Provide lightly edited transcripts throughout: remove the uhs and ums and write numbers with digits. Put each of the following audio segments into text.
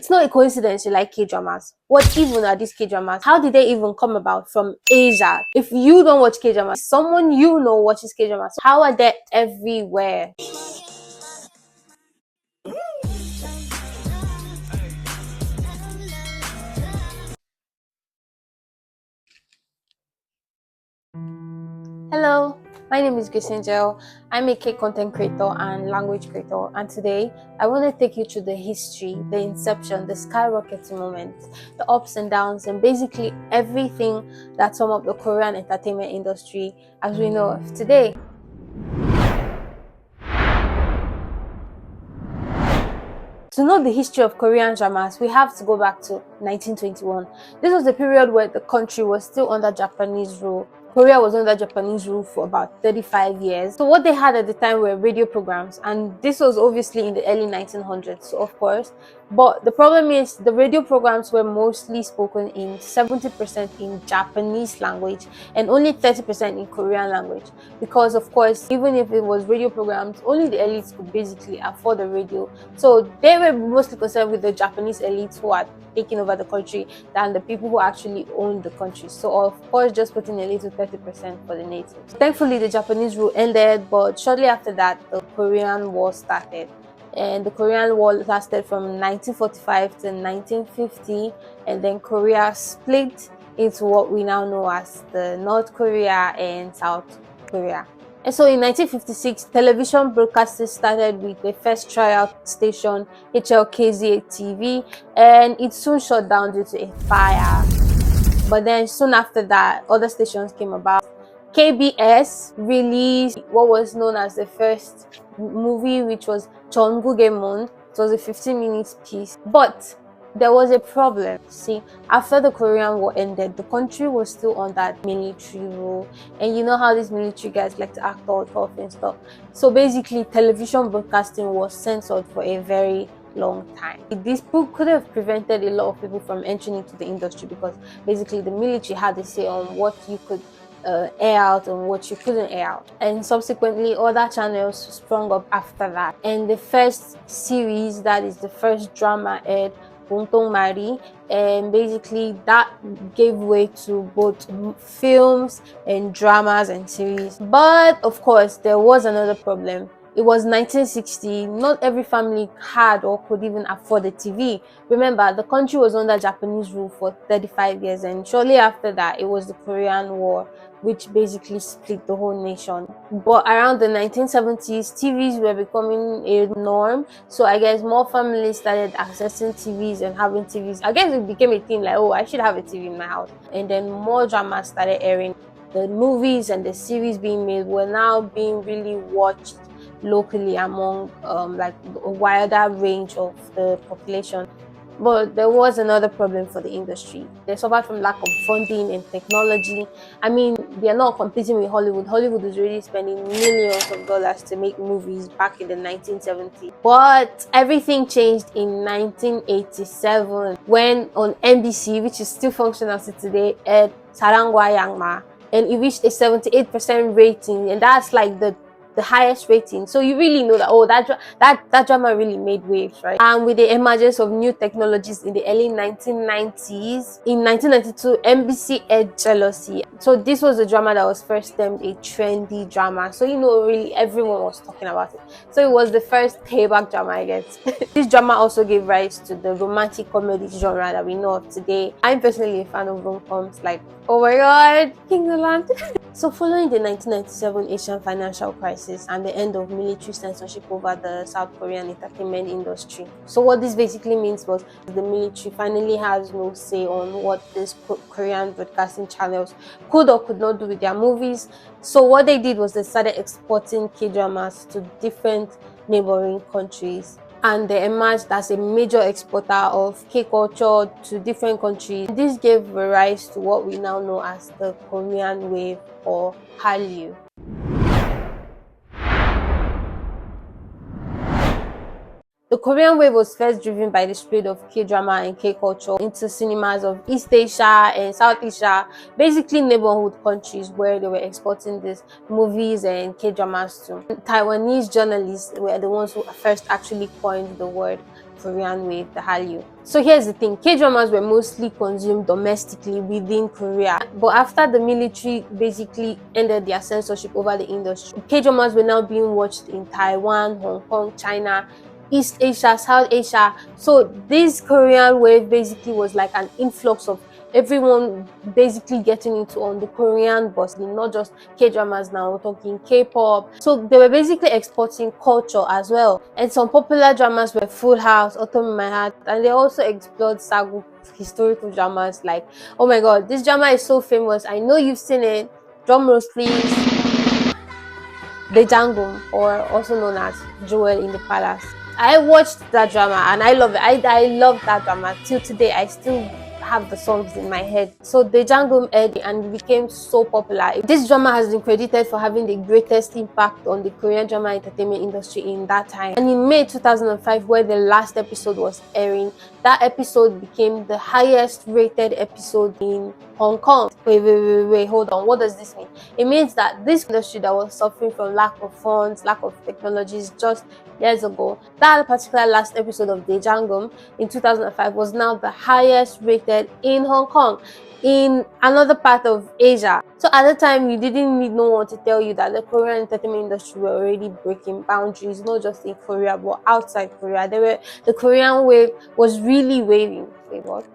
It's not a coincidence you like K-dramas. What even are these K-dramas? How did they even come about from Asia? If you don't watch K-dramas, someone you know watches K-dramas. How are they everywhere? Hello, my name is Grace Angel. I'm a K content creator and language creator, and today I want to take you through the history, the inception, the skyrocketing moment, the ups and downs, and basically everything that sum up the Korean entertainment industry as we know of today. To know the history of Korean dramas, we have to go back to 1921. This was the period where the country was still under Japanese rule. Korea was under Japanese rule for about 35 years. So what they had at the time were radio programs, and this was obviously in the early 1900s, so of course. But the problem is the radio programs were mostly spoken in 70% in Japanese language and only 30% in Korean language. Because of course, even if it was radio programs, only the elites could basically afford the radio. So they were mostly concerned with the Japanese elites who are taking over the country than the people who actually own the country. So of course, just putting a little 30% for the natives. Thankfully, the Japanese rule ended, but shortly after that, the Korean War started. And the Korean War lasted from 1945 to 1950, and then Korea split into what we now know as the North Korea and South Korea. And so in 1956, television broadcasting started with the first tryout station, HLKZ TV, and it soon shut down due to a fire. But then soon after that, other stations came about. KBS released what was known as the first movie, which was Jeongugemon. It was a 15-minute piece. But there was a problem. See, after the Korean War ended, the country was still under military rule. And you know how these military guys like to act all tough and stuff. So basically, television broadcasting was censored for a very long time. This book could have prevented a lot of people from entering into the industry because basically the military had a say on what you could air out and what you couldn't air out. And subsequently, other channels sprung up after that. And the first series, that is the first drama, aired Buntong Mari, and basically that gave way to both films and dramas and series. But of course, there was another problem. It was 1960. Not every family had or could even afford a TV. Remember, the country was under Japanese rule for 35 years, and shortly after that, it was the Korean War, which basically split the whole nation. But around the 1970s, TVs were becoming a norm. So I guess more families started accessing TVs and having TVs. I guess it became a thing like, oh, I should have a TV in my house. And then more dramas started airing. The movies and the series being made were now being really watched locally among like a wider range of the population. But there was another problem for the industry. They suffered from lack of funding and technology. I mean, they are not competing with Hollywood. Hollywood was already spending millions of dollars to make movies back in the 1970s. But everything changed in 1987 when on NBC, which is still functional to today, aired Sarangwa Yangma, and it reached a 78% rating, and that's like the highest rating. So you really know that, oh, that drama really made waves, right? And with the emergence of new technologies in the early 1990s, in 1992, NBC aired Jealousy. So this was a drama that was first termed a trendy drama. So you know, really everyone was talking about it. So it was the first payback drama, I guess. This drama also gave rise to the romantic comedy genre that we know of today. I'm personally a fan of rom-coms, like, oh my god, King of Land. So following the 1997 Asian financial crisis and the end of military censorship over the South Korean entertainment industry. So what this basically means was the military finally has no say on what these Korean broadcasting channels could or could not do with their movies. So what they did was they started exporting K-dramas to different neighboring countries. And they emerged as a major exporter of K-culture to different countries. This gave rise to what we now know as the Korean wave or Hallyu. The Korean wave was first driven by the spread of K-drama and K-culture into cinemas of East Asia and South Asia, basically neighborhood countries where they were exporting these movies and K-dramas to. Taiwanese journalists were the ones who first actually coined the word Korean wave, the Hallyu. So here's the thing, K-dramas were mostly consumed domestically within Korea. But after the military basically ended their censorship over the industry, K-dramas were now being watched in Taiwan, Hong Kong, China, East Asia, South Asia. So this Korean wave basically was like an influx of everyone basically getting into on the Korean bus, not just K-dramas now, we're talking K-pop. So they were basically exporting culture as well. And some popular dramas were Full House, Autumn in My Heart, and they also explored sagu historical dramas like, oh my god, this drama is so famous. I know you've seen it. Drum rolls, please. The Jangum, or also known as Jewel in the Palace. I watched that drama and I love it. I love that drama. Till today, I still have the songs in my head. So the Jangum aired and it became so popular. This drama has been credited for having the greatest impact on the Korean drama entertainment industry in that time. And in May 2005, where the last episode was airing, that episode became the highest rated episode in Hong Kong. Wait, hold on. What does this mean? It means that this industry that was suffering from lack of funds, lack of technologies just years ago, that particular last episode of The Jangum in 2005 was now the highest rated in Hong Kong, in another part of Asia. So at the time, you didn't need no one to tell you that the Korean entertainment industry were already breaking boundaries, not just in Korea, but outside Korea. The Korean wave was really waving. Wait, what?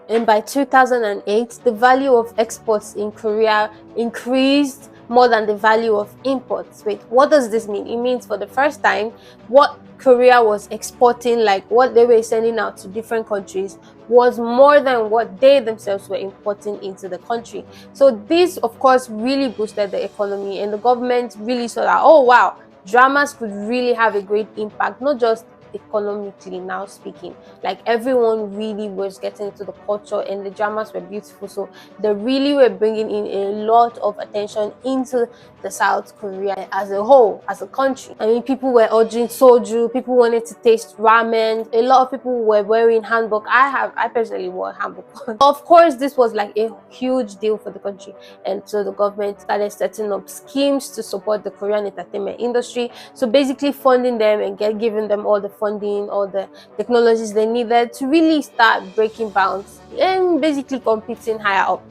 And by 2008, the value of exports in Korea increased more than the value of imports. Wait, what does this mean? It means for the first time, what Korea was exporting, like what they were sending out to different countries, was more than what they themselves were importing into the country. So this, of course, really boosted the economy, and the government really saw that, oh wow, dramas could really have a great impact, not just economically now speaking. Like everyone really was getting into the culture and the dramas were beautiful, so they really were bringing in a lot of attention into the South Korea as a whole, as a country. I mean, people were ordering soju, people wanted to taste ramen, a lot of people were wearing hanbok. I personally wore hanbok. Of course, this was like a huge deal for the country, and so the government started setting up schemes to support the Korean entertainment industry, so basically funding them and giving them all the funding, all the technologies they needed to really start breaking bounds and basically competing higher up.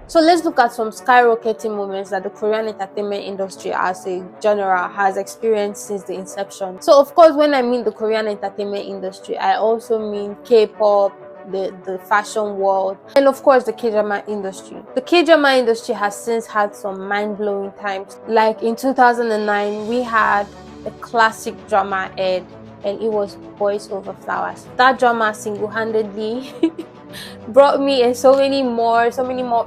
So let's look at some skyrocketing moments that the Korean entertainment industry as a general has experienced since the inception. So of course, when I mean the Korean entertainment industry, I also mean K-pop, the fashion world, and of course the K-drama industry. The K-drama industry has since had some mind-blowing times. Like in 2009, we had a classic drama aired, and it was Boys Over Flowers. That drama single-handedly brought me and so many more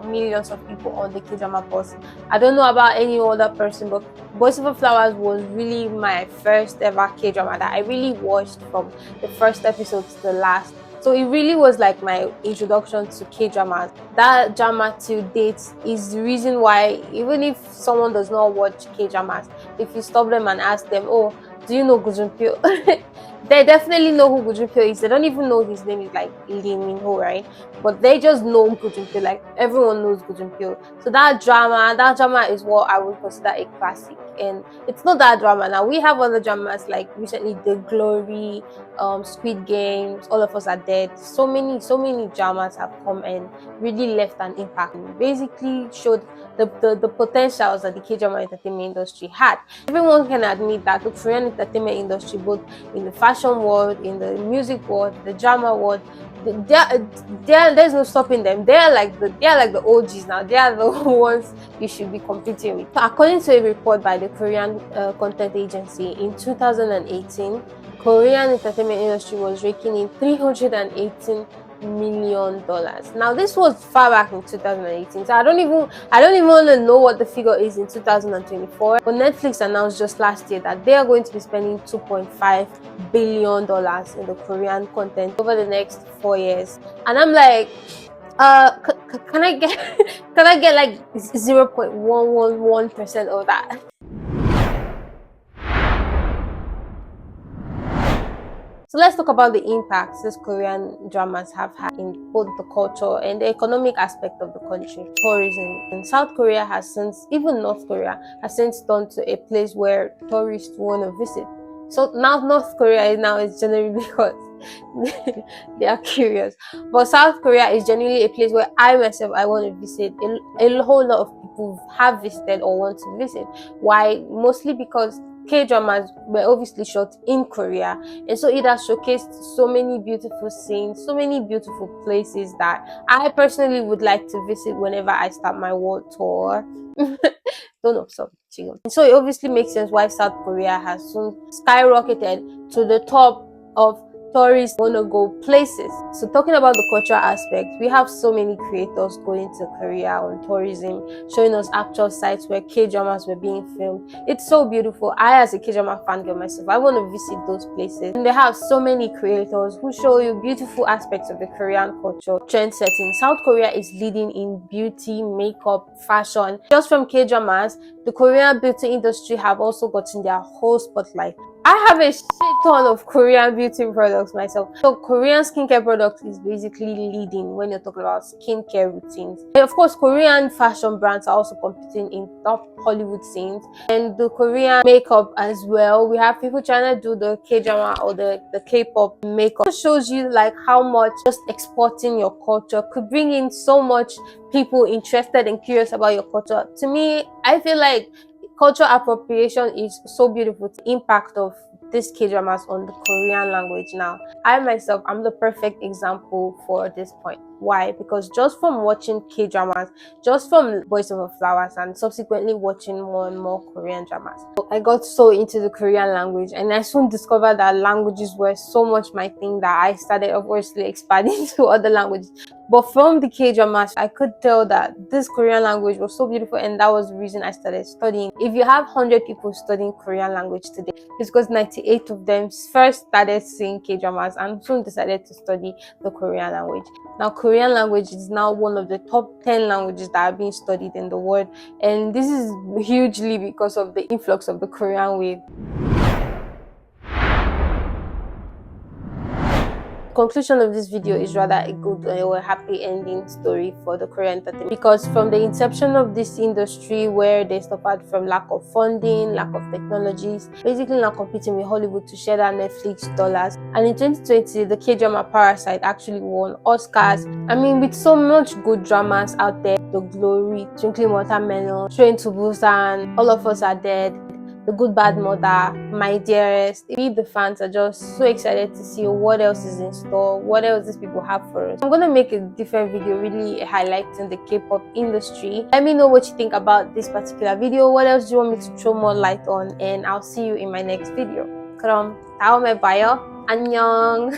millions of people on the K-drama bus. I don't know about any other person, but Boys Over Flowers was really my first ever K-drama that I really watched from the first episode to the last. So it really was like my introduction to K-dramas. That drama to date is the reason why, even if someone does not watch K-dramas, if you stop them and ask them, oh, do you know Gu Junpyo? They definitely know who Gu Junpyo is. They don't even know his name is like Lee Min-ho, right? But they just know Gu Junpyo. Like everyone knows Gu Junpyo. So that drama is what I would consider a classic. And it's not that drama now. We have other dramas like recently The Glory, Squid Games, All of Us Are Dead. So many dramas have come and really left an impact. Basically showed the potentials that the K-drama entertainment industry had. Everyone can admit that the Korean entertainment industry, both in the fashion world, in the music world, the drama world, there's no stopping them. They're like the OGs now. They are the ones you should be competing with. So according to a report by the Korean content agency, in 2018, Korean entertainment industry was raking in $318 million. Now this was far back in 2018, so I don't even want to know what the figure is in 2024. But Netflix announced just last year that they are going to be spending $2.5 billion in the Korean content over the next 4 years, and I'm like, can I get like 0.111% of that? So let's talk about the impacts these Korean dramas have had in both the culture and the economic aspect of the country. Tourism in South Korea has since, even North Korea, has since turned to a place where tourists want to visit. So now North Korea is generally because they are curious. But South Korea is generally a place where I myself I want to visit. A whole lot of people have visited or want to visit. Why? Mostly because K-dramas were obviously shot in Korea, and so it has showcased so many beautiful scenes, so many beautiful places that I personally would like to visit whenever I start my world tour. Don't observe chill. So it obviously makes sense why South Korea has soon skyrocketed to the top of tourists wanna go places. So talking about the cultural aspect, we have so many creators going to Korea on tourism, showing us actual sites where K-dramas were being filmed. It's so beautiful. I, as a K-drama fangirl myself, I want to visit those places. And they have so many creators who show you beautiful aspects of the Korean culture. Trend setting. South Korea is leading in beauty, makeup, fashion. Just from K-dramas, the Korean beauty industry have also gotten their whole spotlight. I have a shit ton of Korean beauty products myself. So Korean skincare products is basically leading when you're talking about skincare routines. And of course, Korean fashion brands are also competing in top Hollywood scenes. And the Korean makeup as well. We have people trying to do the K-drama or the K-pop makeup. It shows you like how much just exporting your culture could bring in so much people interested and curious about your culture. To me, I feel like cultural appropriation is so beautiful. The impact of these K-dramas on the Korean language now. I myself, I'm the perfect example for this point. Why? Because just from watching K-dramas, just from Boys Over Flowers and subsequently watching more and more Korean dramas, I got so into the Korean language, and I soon discovered that languages were so much my thing that I started obviously expanding to other languages. But from the K-dramas, I could tell that this Korean language was so beautiful, and that was the reason I started studying. If you have 100 people studying Korean language today, it's because 98 of them first started seeing K-dramas and soon decided to study the Korean language. Now, Korean language is now one of the top 10 languages that are being studied in the world, and this is hugely because of the influx of the Korean wave. Conclusion of this video is rather a good or a happy ending story for the Korean entertainment, because from the inception of this industry, where they suffered from lack of funding, lack of technologies, basically not competing with Hollywood to share that Netflix dollars, and in 2020 the K-drama Parasite actually won Oscars. I mean, with so much good dramas out there, The Glory, Twinkling Watermelon, Train to Busan, All of Us Are Dead, The Good Bad Mother, My Dearest. We, the fans, are just so excited to see what else is in store, what else these people have for us. I'm gonna make a different video really highlighting the K-pop industry. Let me know what you think about this particular video. What else do you want me to throw more light on? And I'll see you in my next video. 그럼 다음에 봐요. 안녕.